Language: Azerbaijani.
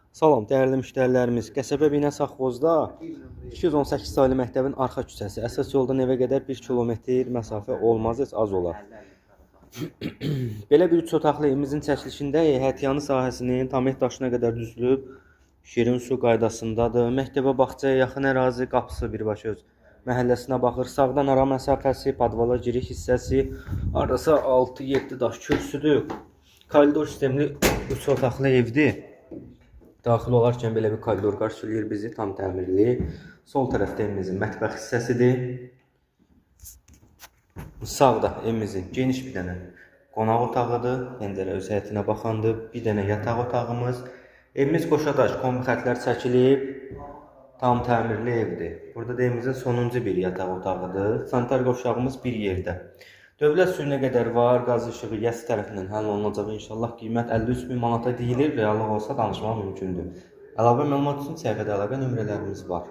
Salam, dəyərli müştərilərimiz. Qəsəbə Binə Safxozda 218 saylı məktəbin arxa küçəsi. Əsas yoldan evə qədər 1 kilometr məsafə olmaz, heç az olar. Belə bir 3 otaqlı evimizin çəkilişində həyətyanı sahəsinin tam daşına qədər düzülüb, şirin su qaydasındadır. Məktəbə bağçaya yaxın ərazi, qapısı birbaşa öz məhəlləsinə baxır. Sağdan ara məsafəsi, podvala giriş hissəsi, arası 6-7 daş kürsüdür. Koridor sistemli 3 otaqlı evdir. Daxil olarkən belə bir koridor qarşılayır bizi, tam təmirli. Sol tərəfdə evimizin mətbəx hissəsidir. Sağda evimizin geniş bir dənə qonaq otağıdır. Pəncərə öz həyətinə baxandır. Bir dənə yataq otağımız. Evimiz qoşadaş, kombi xətlər çəkilib. Tam təmirli evdir. Burada da evimizin sonuncu bir yataq otağıdır. Sanitar qovşağımız bir yerdə. Dövlət suyuna qədər var, qaz işığı YES tərəfindən həll olunacaq inşallah. Qiymət 53.000 manata deyilir, reallıq olsa danışmaq mümkündür. Əlavə məlumat üçün səhifədə əlaqə nömrələrimiz var.